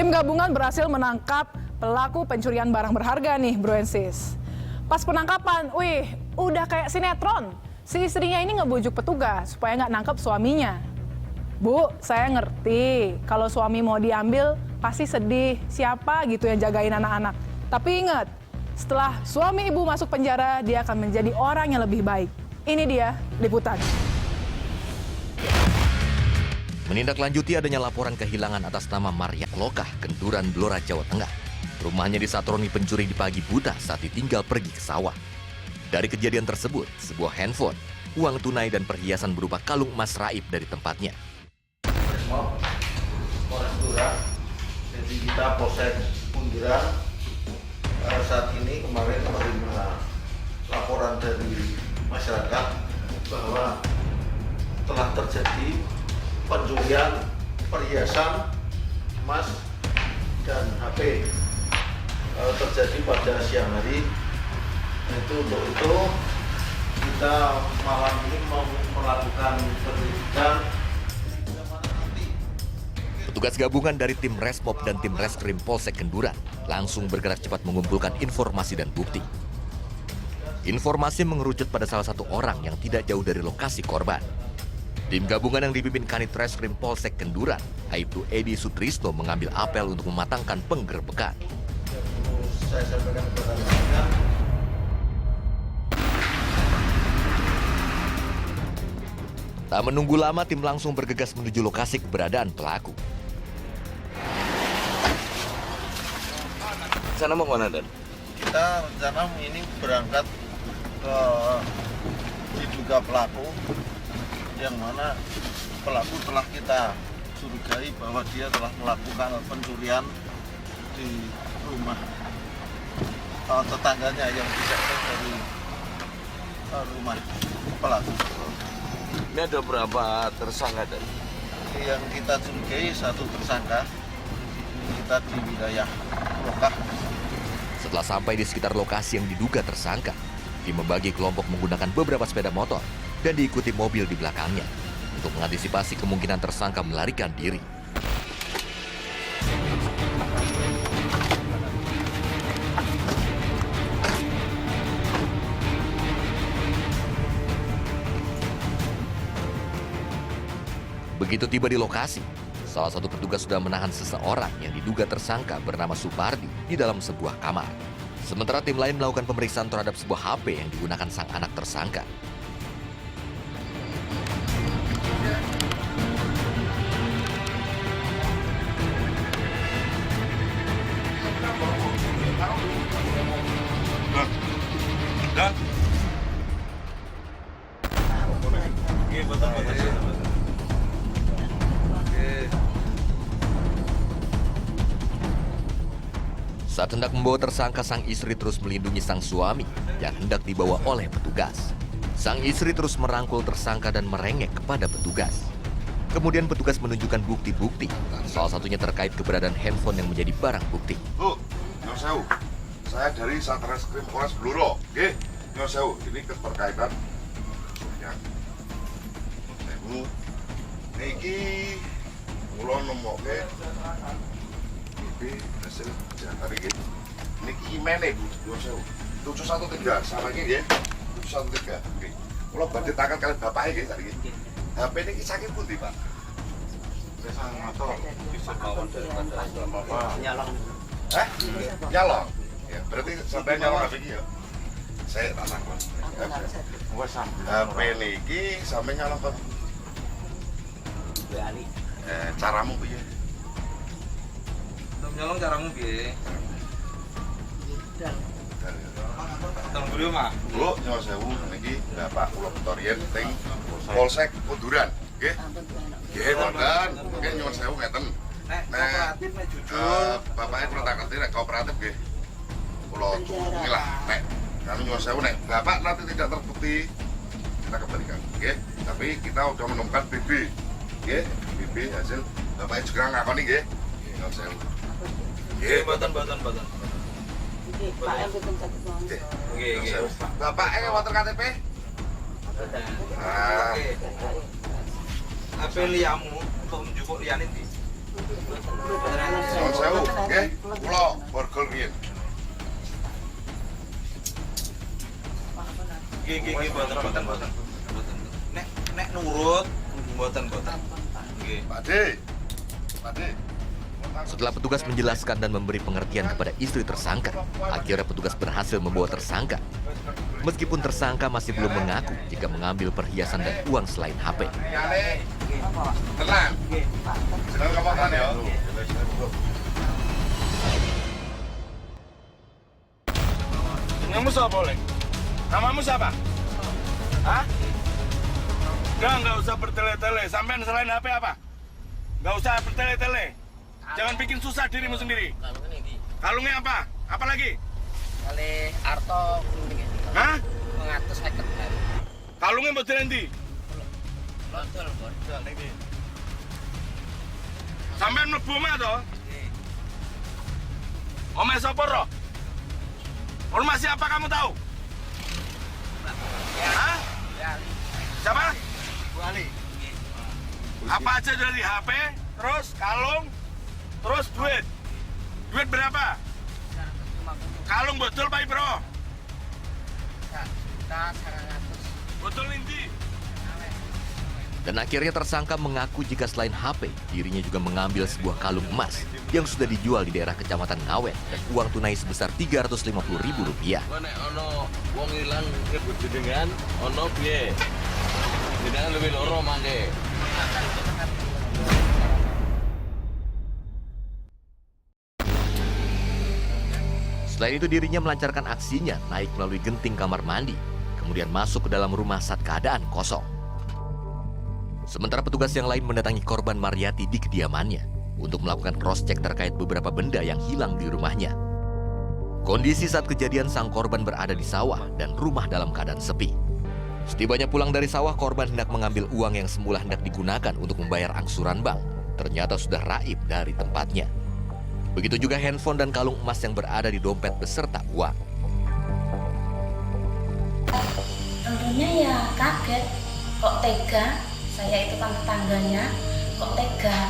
Tim gabungan berhasil menangkap pelaku pencurian barang berharga nih, Bro and Sis. Pas penangkapan, udah kayak sinetron. Si istrinya ini ngebujuk petugas supaya nggak nangkep suaminya. Bu, saya ngerti kalau suami mau diambil pasti sedih. Siapa gitu yang jagain anak-anak. Tapi ingat, setelah suami ibu masuk penjara, dia akan menjadi orang yang lebih baik. Ini dia liputan. Menindaklanjuti adanya laporan kehilangan atas nama Maria Lokah, Kenduran, Blora, Jawa Tengah. Rumahnya disatroni pencuri di pagi buta saat ditinggal pergi ke sawah. Dari kejadian tersebut, sebuah handphone, uang tunai dan perhiasan berupa kalung emas raib dari tempatnya. Polres Blora, jadi kita Polsek Kunduran. Saat ini kemarin menerima laporan dari masyarakat bahwa telah terjadi pencurian perhiasan emas dan HP terjadi pada siang hari. Untuk itu kita malam ini mau melakukan penyelidikan. Petugas gabungan dari tim Resmob dan tim Reskrim Polsek Kenduran langsung bergerak cepat mengumpulkan informasi dan bukti. Informasi mengerucut pada salah satu orang yang tidak jauh dari lokasi korban. Tim gabungan yang dipimpin Kanit Reskrim Polsek Kenduran, Aibtu Edi Sutrisno mengambil apel untuk mematangkan penggerbekan. Saya sampaikan kepada rekan. Tak menunggu lama, tim langsung bergegas menuju lokasi keberadaan pelaku. Sana mau kemana, Dan? Kita rencana ini berangkat ke diduga pelaku, yang mana pelaku telah kita curigai bahwa dia telah melakukan pencurian di rumah tetangganya yang tidak jauh dari rumah pelaku. Ini ada berapa tersangka, Dan? Yang kita curigai satu tersangka, kita di wilayah Lokah. Setelah sampai di sekitar lokasi yang diduga tersangka, tim membagi kelompok menggunakan beberapa sepeda motor dan diikuti mobil di belakangnya untuk mengantisipasi kemungkinan tersangka melarikan diri. Begitu tiba di lokasi, salah satu petugas sudah menahan seseorang yang diduga tersangka bernama Supardi di dalam sebuah kamar. Sementara tim lain melakukan pemeriksaan terhadap sebuah HP yang digunakan sang anak tersangka. Saat hendak membawa tersangka, sang istri terus melindungi sang suami yang hendak dibawa oleh petugas. Sang istri terus merangkul tersangka dan merengek kepada petugas. Kemudian petugas menunjukkan bukti-bukti, salah satunya terkait keberadaan handphone yang menjadi barang bukti. Bu, Nyon Sewu, saya dari Satreskrim Polres Blora. Oke, Nyon Sewu, ini keterkaitan ya. Sewu, niki kula nemokke hasil kejahatan ini. Niki imene Bu, Nyon Sewu. 713 sama iki nggih. 713. Oke. Kula badhe takon kalian bapake nggih tadi. HP niki saking pundi, Pak? Saya sang motor bisa mawon daripada Bapak. Nyalong. Nyalong. Ya, berarti sampai nyalong HP iki ya. Saya tak takon. Wes HP niki sampe nyalong kok. Caramu piye? Nyolong caramu piye? Tang buru, Mak. Bu, Nyon Sewu niki Bapak kula Petorian teng Polsek Kunduran, nggih. Nggih, wonten. Nggih, Nyon Sewu ngeten. Nek kooperatif nek jujur, bapaknya kula takon nek kooperatif nggih. Kula hubungi lah nek kami Nyon Sewu nek Bapak nanti tidak terbukti kita kembalikan, nggih. Tapi kita udah menemukan BB. Nggih, BB hasil bapaknya juga ngakoni nggih. Nyon Sewu. Nggih, boten. Pak mboten saged mawon. Nggih. Bapaknya wonten KTP? Oke. HP liyamu untuk menjupuk liyane ndi? Nuwun sewu, nggih. Kula borgol riyen. Nggih, mboten. Nek nurut, mboten. Nggih. Pak De. Pak De. Setelah petugas menjelaskan dan memberi pengertian kepada istri tersangka, akhirnya petugas berhasil membawa tersangka. Meskipun tersangka masih belum mengaku jika mengambil perhiasan dan uang selain HP. Tenang. Jangan kepotan ya. Namamu siapa, Oleh? Namamu siapa? Hah? Nggak usah bertele-tele. Sampean selain HP apa? Nggak usah bertele-tele. Jangan bikin susah dirimu sendiri. Kalungnya apa? Apa lagi? Kali Arto Hah? mengatus seket hari. Kalungnya mau direndi? Betul, Sampean mlebu omah to? Omah sapa ro? Rumah siapa kamu tahu? Hah? Siapa? Wali. Apa aja dari HP, terus kalung, terus duit. Duit berapa? 150 Kalung betul Pak Bro? juta 100. Betul Indi? Dan akhirnya tersangka mengaku jika selain HP, dirinya juga mengambil sebuah kalung emas yang sudah dijual di daerah Kecamatan Ngawen dan uang tunai sebesar Rp350.000. Nek ono wong ilang kebut jenengan ono piye? Jenengan lebih loro mangke. Selain itu dirinya melancarkan aksinya naik melalui genting kamar mandi, kemudian masuk ke dalam rumah saat keadaan kosong. Sementara petugas yang lain mendatangi korban Mariati di kediamannya untuk melakukan cross-check terkait beberapa benda yang hilang di rumahnya. Kondisi saat kejadian sang korban berada di sawah dan rumah dalam keadaan sepi. Setibanya pulang dari sawah, korban hendak mengambil uang yang semula hendak digunakan untuk membayar angsuran bank. Ternyata sudah raib dari tempatnya. Begitu juga handphone dan kalung emas yang berada di dompet beserta uang. Tentunya ya kaget, kok tega. Saya itu kan tetangganya, kok tega.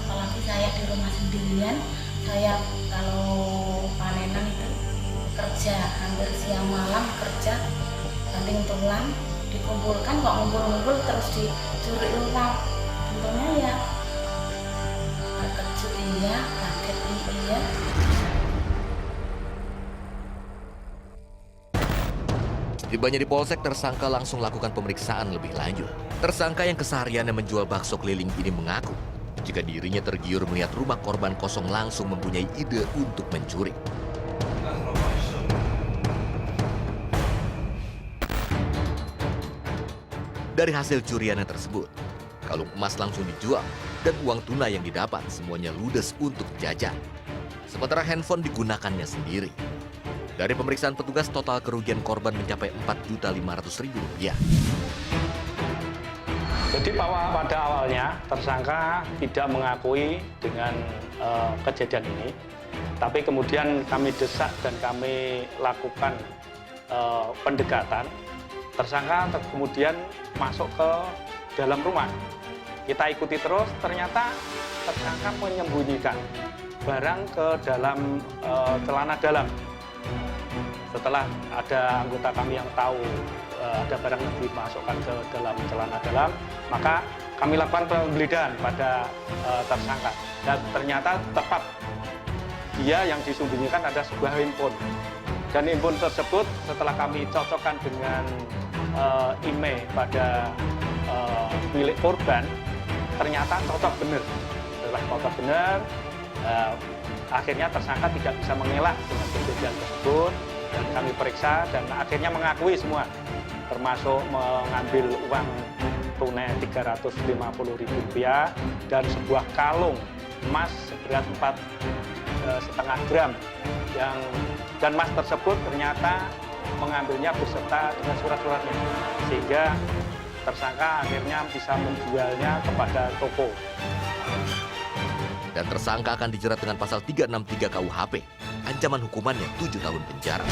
Apalagi saya di rumah sendirian, saya kalau panenan itu kerja hampir siang malam kerja, banting tulang, dikumpulkan kok ngumpul-ngumpul terus dicuri ulang. Tentunya ya terkejut iya, kaget iya. Tibanya di polsek, tersangka langsung lakukan pemeriksaan lebih lanjut. Tersangka yang kesehariannya menjual bakso keliling ini mengaku jika dirinya tergiur melihat rumah korban kosong langsung mempunyai ide untuk mencuri. Dari hasil curiannya tersebut, kalung emas langsung dijual dan uang tunai yang didapat semuanya ludes untuk jajan. Sementara handphone digunakannya sendiri. Dari pemeriksaan petugas, total kerugian korban mencapai Rp4.500.000. Jadi pada awalnya tersangka tidak mengakui dengan kejadian ini, tapi kemudian kami desak dan kami lakukan pendekatan. Tersangka kemudian masuk ke dalam rumah. Kita ikuti terus, ternyata tersangka menyembunyikan barang ke dalam celana dalam. Setelah ada anggota kami yang tahu ada barang yang dimasukkan ke dalam celana dalam, maka kami lakukan penggeledahan pada tersangka. Dan ternyata tepat dia yang disembunyikan ada sebuah handphone. Dan handphone tersebut setelah kami cocokkan dengan email pada milik korban, ternyata cocok benar. Setelah cocok benar, akhirnya tersangka tidak bisa mengelak dengan kejadian tersebut. Dan kami periksa dan akhirnya mengakui semua, termasuk mengambil uang tunai Rp350.000 dan sebuah kalung emas seberat 4,5 gram dan emas tersebut ternyata mengambilnya beserta dengan surat-suratnya, sehingga tersangka akhirnya bisa menjualnya kepada toko. Dan tersangka akan dijerat dengan pasal 363 KUHP. Ancaman hukumannya 7 tahun penjara.